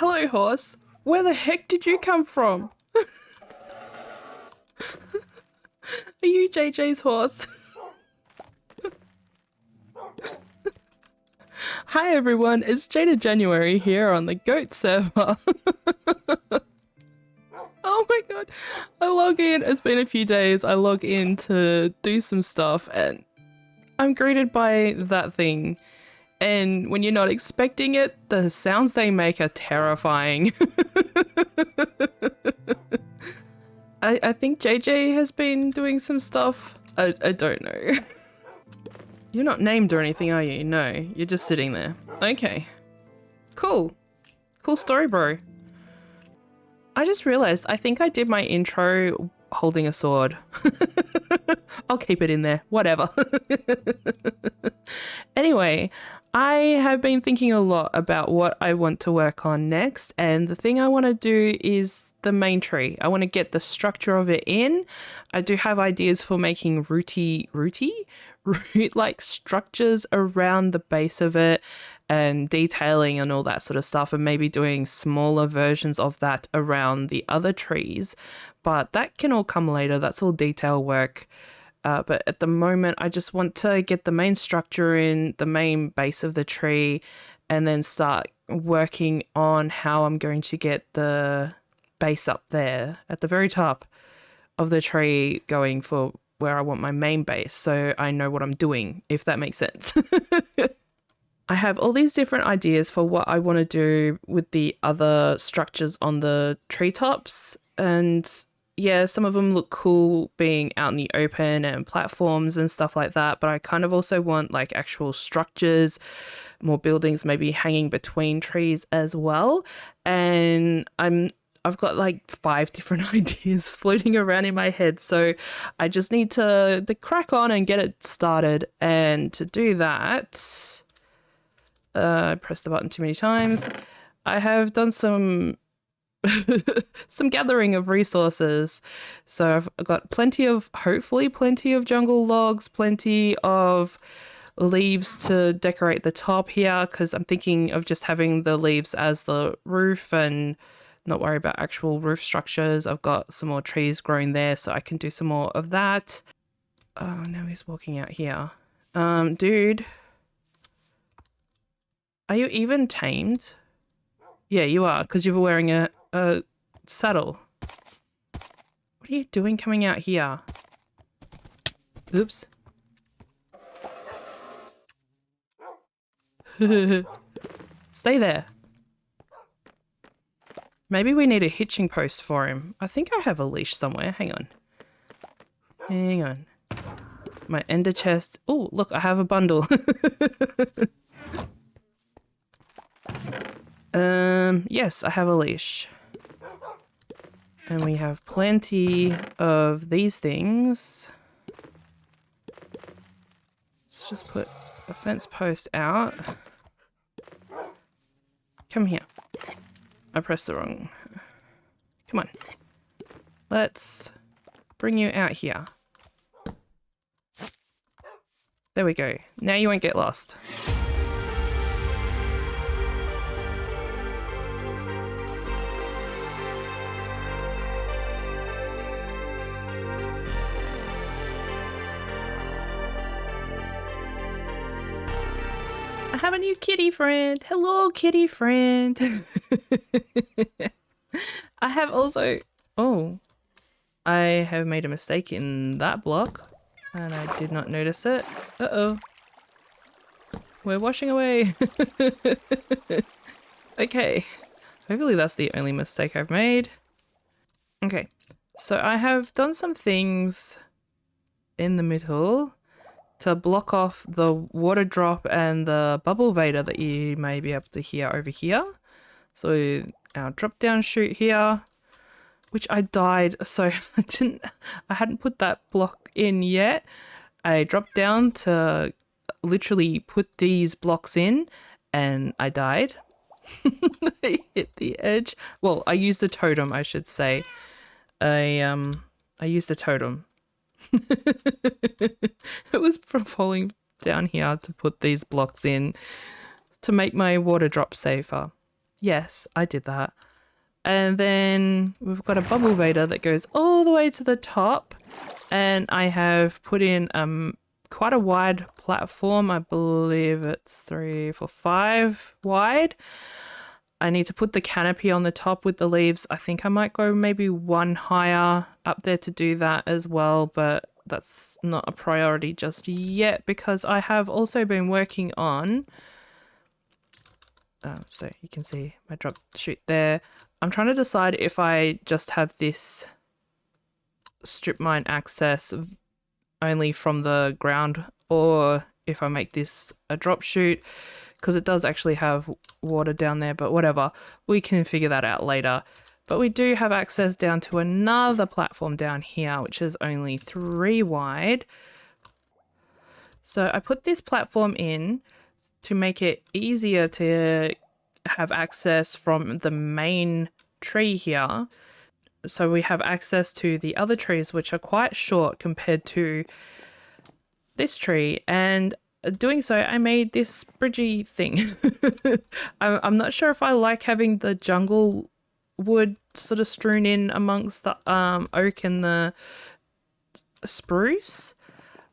Hello, horse. Where the heck did you come from? Are you JJ's horse? Hi everyone, it's Jada January here on the Goat server. Oh my god, I log in, it's been a few days, I log in to do some stuff and I'm greeted by that thing. And when you're not expecting it, the sounds they make are terrifying. I think JJ has been doing some stuff. I don't know. You're not named or anything, are you? No, you're just sitting there. Okay. Cool. Cool story, bro. I just realized I think I did my intro holding a sword. I'll keep it in there. Whatever. Anyway, I have been thinking a lot about what I want to work on next, and the thing I want to do is the main tree. I want to get the structure of it in. I do have ideas for making root-like structures around the base of it and detailing and all that sort of stuff, and maybe doing smaller versions of that around the other trees. But that can all come later. That's all detail work. But at the moment, I just want to get the main structure in, the main base of the tree, and then start working on how I'm going to get the base up there at the very top of the tree going for where I want my main base, so I know what I'm doing, if that makes sense. I have all these different ideas for what I want to do with the other structures on the treetops, and yeah, some of them look cool being out in the open and platforms and stuff like that, but I kind of also want like actual structures, more buildings maybe hanging between trees as well. And I've got like 5 different ideas floating around in my head, so I just need to crack on and get it started. And to do that, I pressed the button too many times. I have done some some gathering of resources. So I've got hopefully plenty of jungle logs, plenty of leaves to decorate the top here, because I'm thinking of just having the leaves as the roof and not worry about actual roof structures. I've got some more trees growing there, so I can do some more of that. Oh, now he's walking out here. Dude. Are you even tamed? Yeah, you are, because you were wearing a saddle. What are you doing coming out here? Oops. Stay there. Maybe we need a hitching post for him. I think I have a leash somewhere. Hang on. Hang on. My ender chest. Oh, look, I have a bundle. Yes, I have a leash. And we have plenty of these things. Let's just put a fence post out. Come here. I pressed the wrong. Come on. Let's bring you out here. There we go. Now you won't get lost. I have a new kitty friend. Hello, kitty friend. I have also... Oh. I have made a mistake in that block, and I did not notice it. Uh-oh. We're washing away. Okay. Hopefully that's the only mistake I've made. Okay. So I have done some things in the middle to block off the water drop and the bubble vader that you may be able to hear over here. So our drop down chute here, which I died, so I hadn't put that block in yet. I dropped down to literally put these blocks in and I died. I hit the edge. Well, I used a totem, I should say. I used a totem. It was from falling down here to put these blocks in to make my water drop safer. Yes, I did that. And then we've got a bubble vader that goes all the way to the top. And I have put in quite a wide platform. I believe it's 3, 4, 5 wide. I need to put the canopy on the top with the leaves. I think I might go maybe one higher up there to do that as well, but that's not a priority just yet because I have also been working on so you can see my drop shoot there. I'm trying to decide if I just have this strip mine access only from the ground or if I make this a drop shoot, because it does actually have water down there, but whatever, we can figure that out later. But we do have access down to another platform down here, which is only 3 wide. So I put this platform in to make it easier to have access from the main tree here. So we have access to the other trees, which are quite short compared to this tree. And doing so, I made this bridgey thing. I'm not sure if I like having the jungle wood sort of strewn in amongst the oak and the spruce.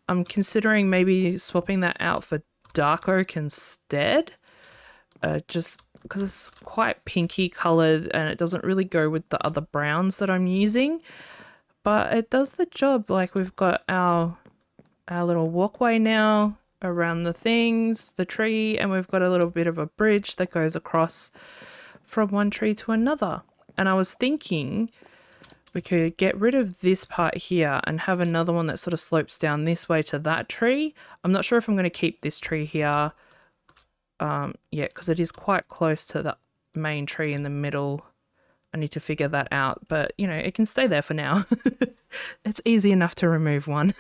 I'm considering maybe swapping that out for dark oak instead, just because it's quite pinky colored and it doesn't really go with the other browns that I'm using, but it does the job. Like we've got our little walkway now around the tree, and we've got a little bit of a bridge that goes across from one tree to another. And I was thinking we could get rid of this part here and have another one that sort of slopes down this way to that tree. I'm not sure if I'm going to keep this tree here. Yeah, because it is quite close to the main tree in the middle. I need to figure that out, but you know, it can stay there for now. It's easy enough to remove one.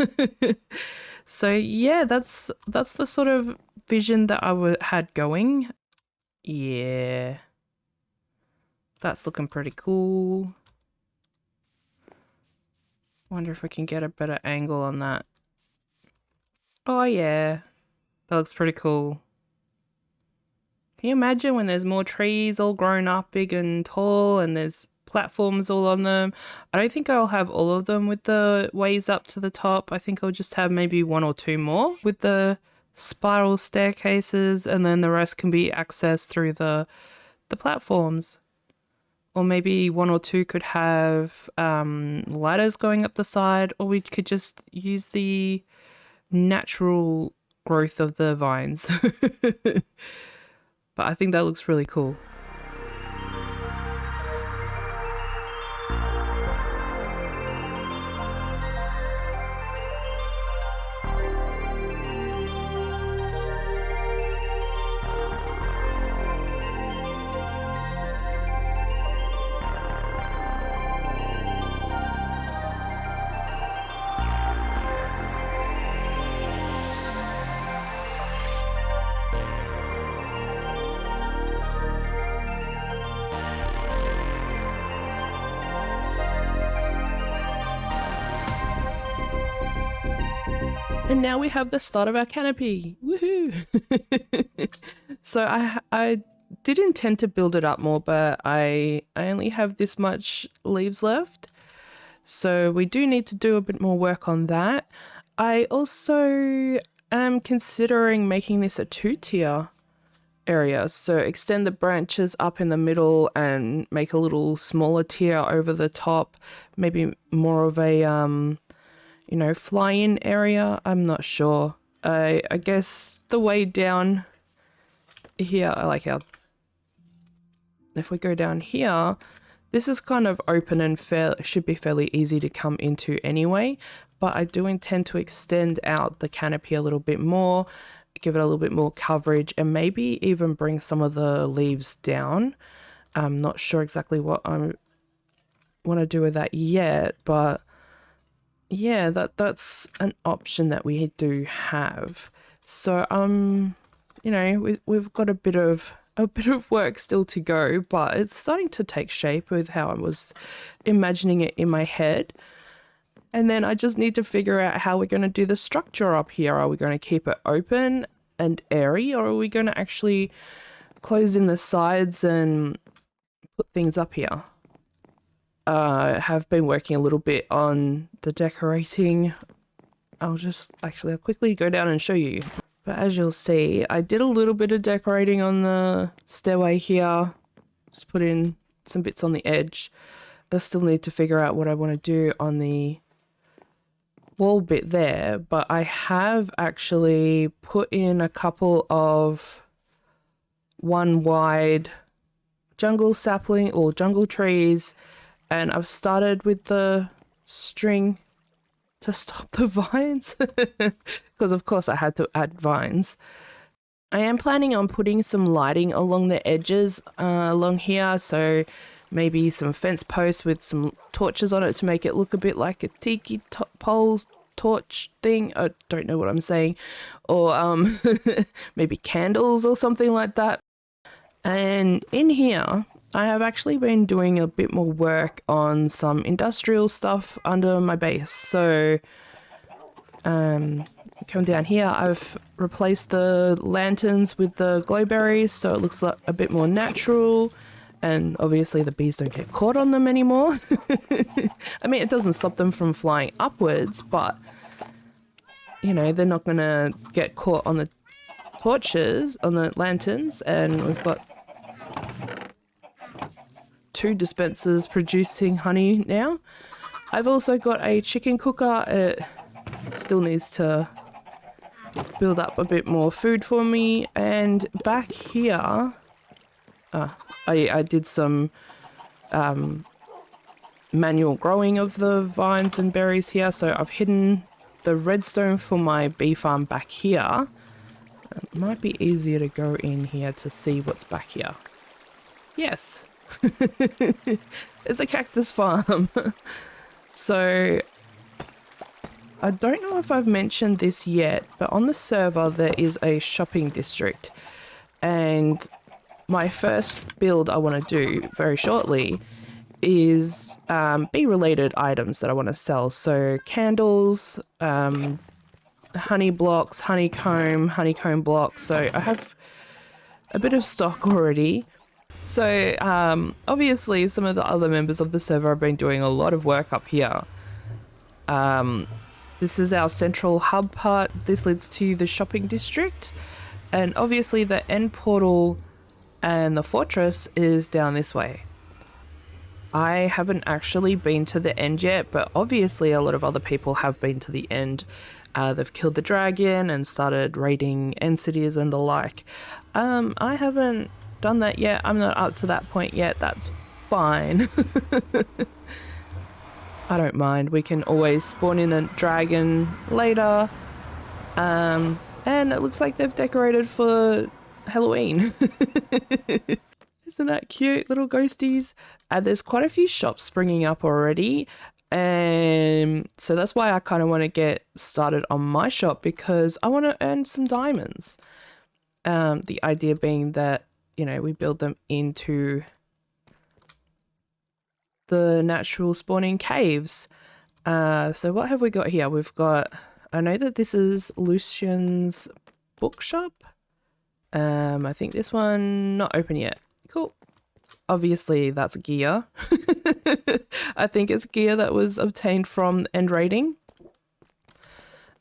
So yeah, that's the sort of vision that I had going. Yeah, that's looking pretty cool. Wonder if we can get a better angle on that. Oh yeah, that looks pretty cool. Can you imagine when there's more trees all grown up big and tall and there's platforms all on them? I don't think I'll have all of them with the ways up to the top. I think I'll just have maybe 1 or 2 more with the spiral staircases, and then the rest can be accessed through the platforms. Or maybe 1 or 2 could have ladders going up the side, or we could just use the natural growth of the vines. But I think that looks really cool. And now we have the start of our canopy. Woohoo! So I did intend to build it up more, but I only have this much leaves left. So we do need to do a bit more work on that. I also am considering making this a 2-tier area. So extend the branches up in the middle and make a little smaller tier over the top. Maybe more of a you know, fly-in area. I'm not sure. I guess the way down here, I like how if we go down here, this is kind of open and should be fairly easy to come into anyway, but I do intend to extend out the canopy a little bit more, give it a little bit more coverage, and maybe even bring some of the leaves down. I'm not sure exactly what I want to do with that yet, but yeah, that's an option that we do have. So you know, we've got a bit of work still to go, but it's starting to take shape with how I was imagining it in my head. And then I just need to figure out how we're going to do the structure up here. Are we going to keep it open and airy, or are we going to actually close in the sides and put things up here. I have been working a little bit on the decorating. I'll quickly go down and show you. But as you'll see, I did a little bit of decorating on the stairway here. Just put in some bits on the edge. I still need to figure out what I want to do on the wall bit there, but I have actually put in a couple of one wide jungle sapling or jungle trees, and I've started with the string to stop the vines because of course I had to add vines. I am planning on putting some lighting along the edges along here, so maybe some fence posts with some torches on it to make it look a bit like a tiki pole torch thing. I don't know what I'm saying. Or maybe candles or something like that. And in here, I have actually been doing a bit more work on some industrial stuff under my base. So come down here, I've replaced the lanterns with the glowberries so it looks like a bit more natural, and obviously the bees don't get caught on them anymore. I mean, it doesn't stop them from flying upwards, but you know, they're not gonna get caught on the torches, on the lanterns. And we've got 2 dispensers producing honey now. I've also got a chicken cooker. It still needs to build up a bit more food for me. And back here, I did some manual growing of the vines and berries here. So I've hidden the redstone for my bee farm back here. It might be easier to go in here to see what's back here. Yes. It's a cactus farm. So I don't know if I've mentioned this yet, but on the server there is a shopping district, and my first build I want to do very shortly is bee related items that I want to sell. So candles, honey blocks, honeycomb blocks. So I have a bit of stock already. So obviously some of the other members of the server have been doing a lot of work up here. This is our central hub part. This leads to the shopping district, and obviously the end portal and the fortress is down this way. I haven't actually been to the end yet, but obviously a lot of other people have been to the end. They've killed the dragon and started raiding end cities and the like. I haven't done that yet. I'm not up to that point yet. That's fine. I don't mind. We can always spawn in a dragon later. And it looks like they've decorated for Halloween. Isn't that cute, little ghosties? There's quite a few shops springing up already. So that's why I kind of want to get started on my shop, because I want to earn some diamonds. The idea being that, you know, we build them into the natural spawning caves. So what have we got here? We've got, I know that this is Lucian's bookshop. I think this one not open yet. Cool. Obviously that's gear. I think it's gear that was obtained from end raiding.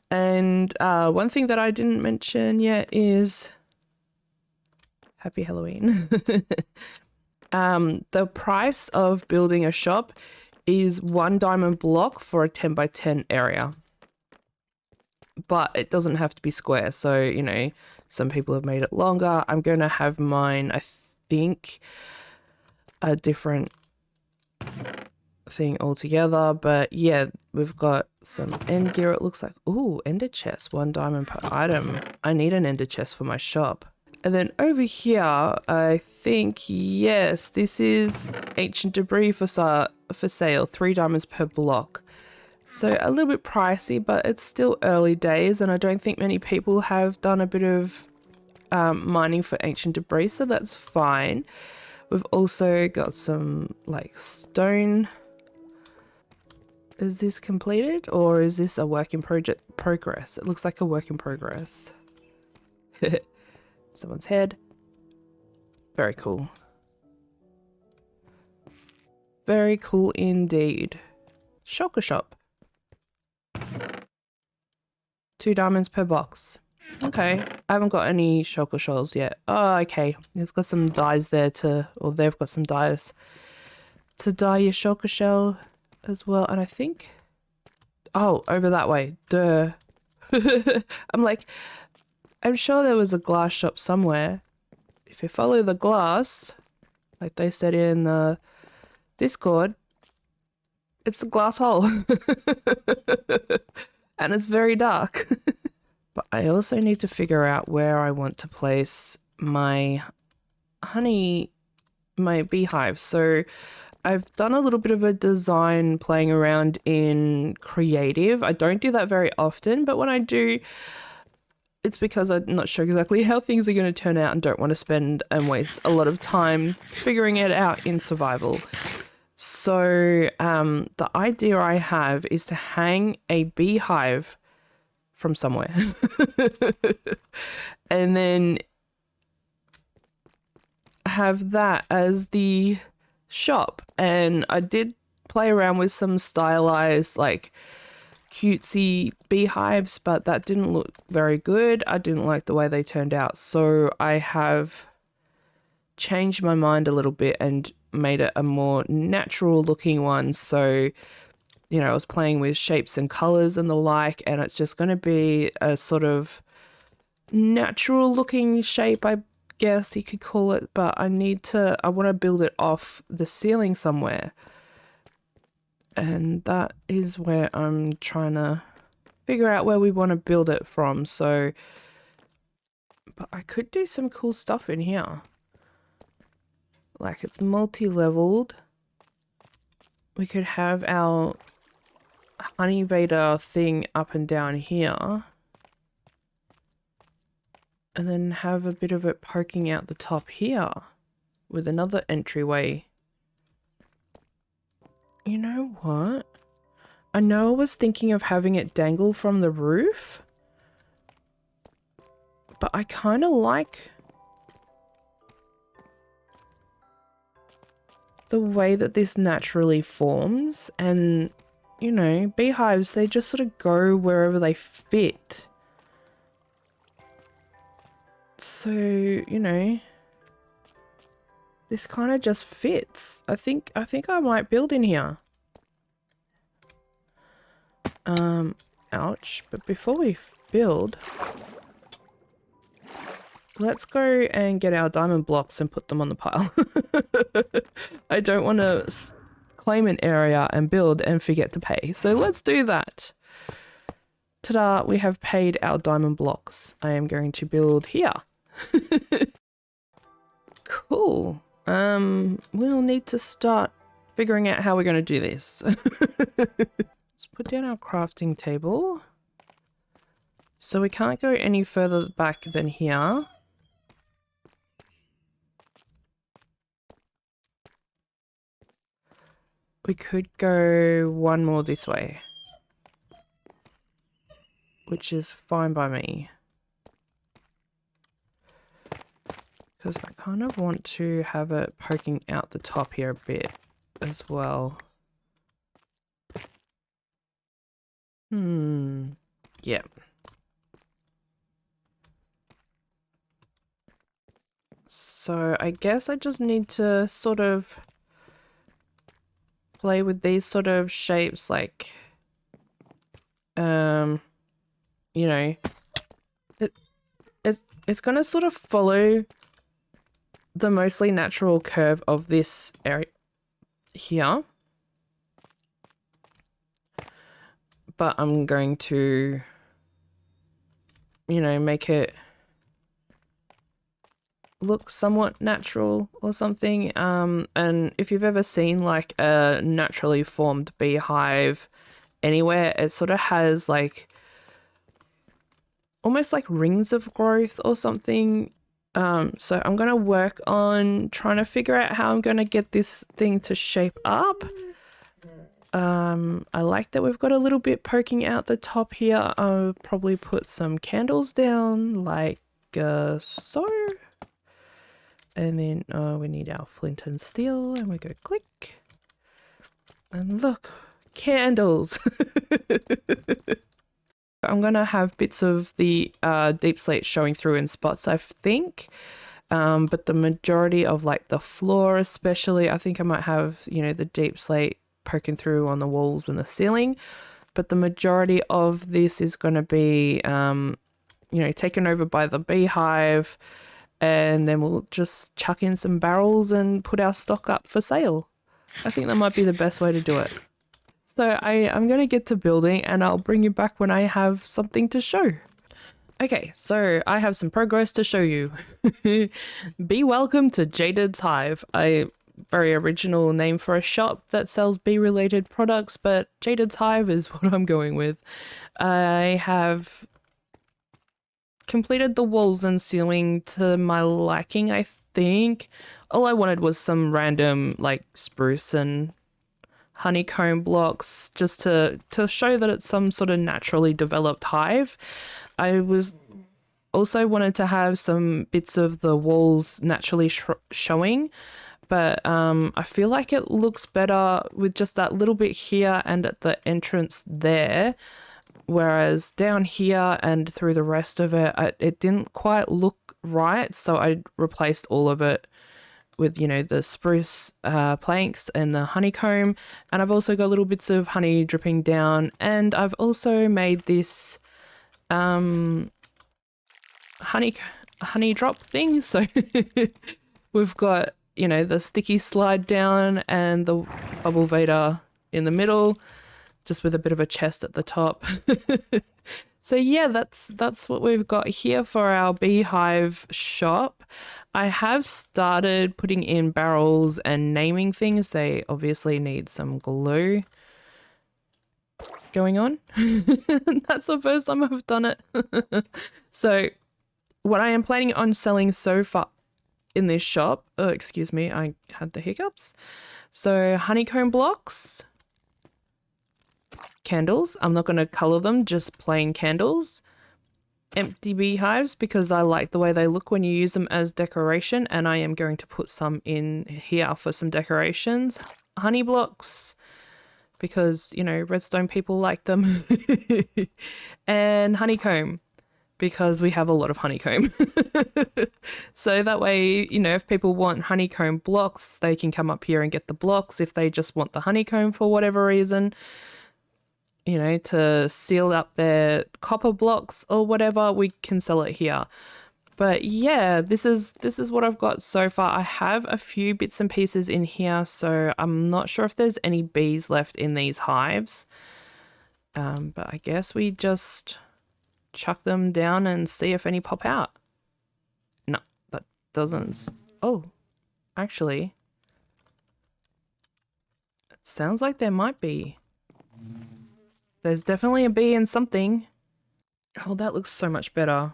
And one thing that I didn't mention yet is Happy Halloween. The price of building a shop is 1 diamond block for a 10 by 10 area. But it doesn't have to be square. So, you know, some people have made it longer. I'm going to have mine, I think, a different thing altogether. But yeah, we've got some end gear, it looks like. Ooh, ender chest, 1 diamond per item. I need an ender chest for my shop. And then over here, I think, yes, this is ancient debris for sale, 3 diamonds per block. So a little bit pricey, but it's still early days, and I don't think many people have done a bit of mining for ancient debris, so that's fine. We've also got some like stone. Is this completed, or is this a work in progress? It looks like a work in progress. Someone's head. Very cool. Very cool indeed. Shulker shop. 2 diamonds per box. Okay, I haven't got any shulker shells yet. Oh, okay. It's got some dyes there to, or they've got some dyes to dye your shulker shell as well. And I think, oh, over that way. Duh. I'm like, I'm sure there was a glass shop somewhere. If you follow the glass, like they said in the Discord, it's a glass hole. And it's very dark. But I also need to figure out where I want to place my beehive. So I've done a little bit of a design playing around in creative. I don't do that very often, but when I do, it's because I'm not sure exactly how things are going to turn out and don't want to spend and waste a lot of time figuring it out in survival. So the idea I have is to hang a beehive from somewhere and then have that as the shop. And I did play around with some stylized like cutesy beehives, but that didn't look very good. I didn't like the way they turned out, so I have changed my mind a little bit and made it a more natural looking one. So, you know, I was playing with shapes and colors and the like, and it's just going to be a sort of natural looking shape, I guess you could call it, but I want to build it off the ceiling somewhere. And that is where I'm trying to figure out where we want to build it from. So, but I could do some cool stuff in here. Like it's multi-leveled. We could have our honey vader thing up and down here. And then have a bit of it poking out the top here with another entryway. You know what? I know I was thinking of having it dangle from the roof, but I kind of like the way that this naturally forms. And, you know, beehives, they just sort of go wherever they fit. So, you know, this kind of just fits. I think I might build in here. Ouch. But before we build, let's go and get our diamond blocks and put them on the pile. I don't want to claim an area and build and forget to pay. So let's do that. Ta-da, we have paid our diamond blocks. I am going to build here. Cool. We'll need to start figuring out how we're going to do this. Let's put down our crafting table. So we can't go any further back than here. We could go one more this way, which is fine by me. Because I kind of want to have it poking out the top here a bit as well. Yeah. So I guess I just need to sort of play with these sort of shapes, like, you know, it's gonna sort of follow the mostly natural curve of this area here. But I'm going to, you know, make it look somewhat natural or something. And if you've ever seen like a naturally formed beehive anywhere, it sort of has like almost like rings of growth or something. So I'm going to work on trying to figure out how I'm going to get this thing to shape up. I like that we've got a little bit poking out the top here. I'll probably put some candles down like so. And then we need our flint and steel, and we go click. And look, candles. I'm gonna have bits of the deep slate showing through in spots, I think. But the majority of like the floor especially, I think I might have, you know, the deep slate poking through on the walls and the ceiling. But the majority of this is going to be, you know, taken over by the beehive. And then we'll just chuck in some barrels and put our stock up for sale. I think that might be the best way to do it. So I'm going to get to building and I'll bring you back when I have something to show. Okay, so I have some progress to show you. Be welcome to Jaded's Hive, a very original name for a shop that sells bee-related products, but Jaded's Hive is what I'm going with. I have completed the walls and ceiling to my liking, I think. All I wanted was some random like spruce and honeycomb blocks just to show that it's some sort of naturally developed hive. I was also wanted to have some bits of the walls naturally showing, but I feel like it looks better with just that little bit here and at the entrance there, whereas down here and through the rest of it, it didn't quite look right, so I replaced all of it with, you know, the spruce planks and the honeycomb, and I've also got little bits of honey dripping down, and I've also made this honey drop thing, so we've got, you know, the sticky slide down and the bubble vader in the middle, just with a bit of a chest at the top. So yeah, that's what we've got here for our beehive shop. I have started putting in barrels and naming things. They obviously need some glue going on. That's the first time I've done it. So what I am planning on selling so far in this shop, oh, excuse me, I had the hiccups. So honeycomb blocks, candles. I'm not going to color them, just plain candles. Empty beehives because I like the way they look when you use them as decoration, and I am going to put some in here for some decorations. Honey blocks because, you know, redstone people like them. And honeycomb because we have a lot of honeycomb. So that way, you know, if people want honeycomb blocks, they can come up here and get the blocks. If they just want the honeycomb for whatever reason, you know, to seal up their copper blocks or whatever, we can sell it here. But yeah, this is what I've got so far. I have a few bits and pieces in here, so I'm not sure if there's any bees left in these hives. But I guess we just chuck them down and see if any pop out. No, that doesn't. Oh, actually, it sounds like there might be. There's definitely a bee in something. Oh, that looks so much better. A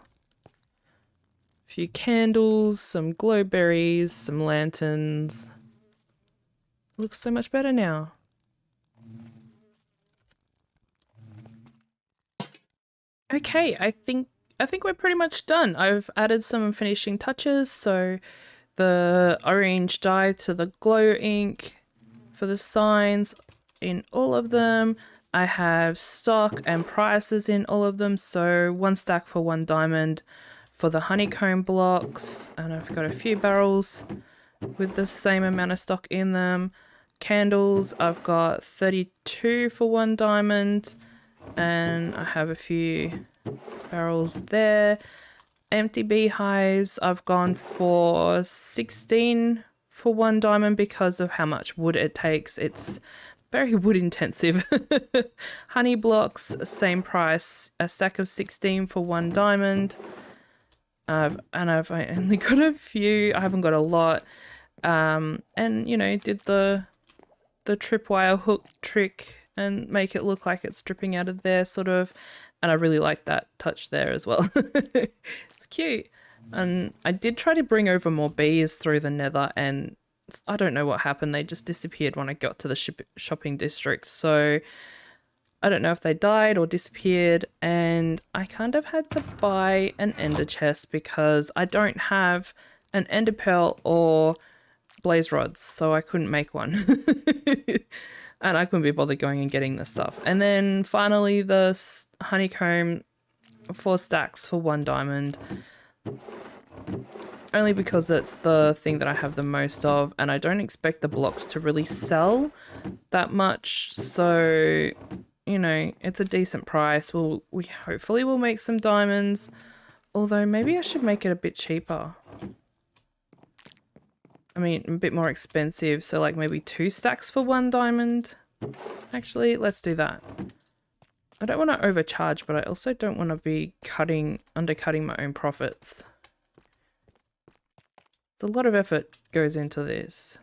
few candles, some glowberries, some lanterns. Looks so much better now. Okay, I think we're pretty much done. I've added some finishing touches, so the orange dye to the glow ink for the signs in all of them. I have stock and prices in all of them, so 1 stack for 1 diamond for the honeycomb blocks, and I've got a few barrels with the same amount of stock in them. Candles, I've got 32 for 1 diamond, and I have a few barrels there. Empty beehives, I've gone for 16 for 1 diamond because of how much wood it takes. It's very wood intensive. Honey blocks, same price, a stack of 16 for 1 diamond. And I've only got a few, I haven't got a lot. And you know, did the tripwire hook trick and make it look like it's dripping out of there, sort of. And I really like that touch there as well. It's cute. And I did try to bring over more bees through the nether, and I don't know what happened. They just disappeared when I got to the shopping district. So I don't know if they died or disappeared. And I kind of had to buy an ender chest because I don't have an ender pearl or blaze rods. So I couldn't make one. And I couldn't be bothered going and getting the stuff. And then finally the honeycomb, 4 stacks for 1 diamond. Only because it's the thing that I have the most of, and I don't expect the blocks to really sell that much. So, you know, it's a decent price. We hopefully will make some diamonds. Although maybe I should make it a bit cheaper. I mean, a bit more expensive. So like maybe 2 stacks for 1 diamond. Actually, let's do that. I don't want to overcharge, but I also don't want to be undercutting my own profits. It's a lot of effort goes into this.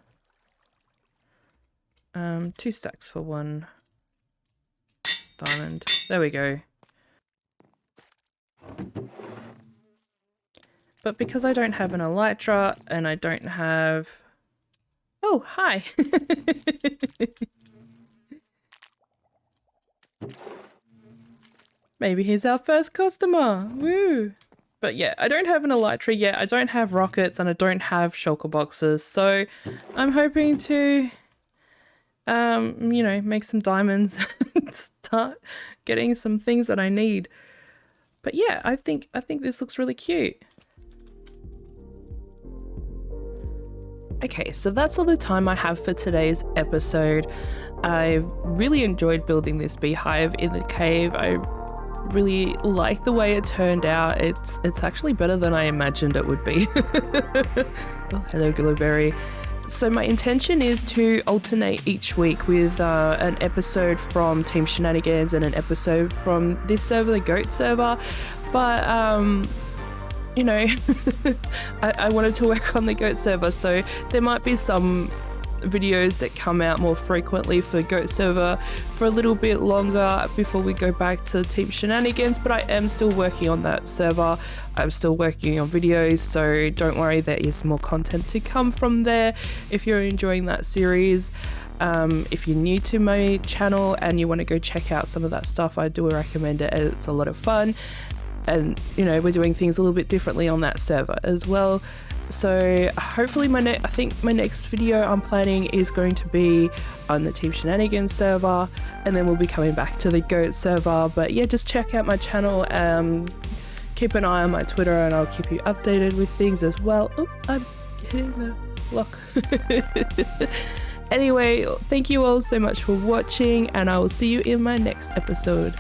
2 stacks for 1 diamond. There we go. But because I don't have an elytra and I don't have... Oh, hi! Maybe he's our first customer. Woo! But yeah, I don't have an elytra yet. I don't have rockets and I don't have shulker boxes. So I'm hoping to, you know, make some diamonds and start getting some things that I need. But yeah, I think this looks really cute. Okay, so that's all the time I have for today's episode. I really enjoyed building this beehive in the cave. I really like the way it turned out. It's actually better than I imagined it would be. Oh, hello, Glowberry. So my intention is to alternate each week with an episode from Team Shenanigans and an episode from this server, the Goat server. But you know, I wanted to work on the Goat server, so there might be some videos that come out more frequently for Goat server for a little bit longer before we go back to Team Shenanigans, but I am still working on that server. I'm still working on videos, so don't worry, there is more content to come from there if you're enjoying that series. If you're new to my channel and you want to go check out some of that stuff, I do recommend it. It's a lot of fun, and you know, we're doing things a little bit differently on that server as well. So hopefully I think my next video I'm planning is going to be on the Team Shenanigans server, and then we'll be coming back to the Goat server. But yeah, just check out my channel, keep an eye on my Twitter, and I'll keep you updated with things as well. Oops, I'm hitting the block. Anyway, thank you all so much for watching, and I will see you in my next episode.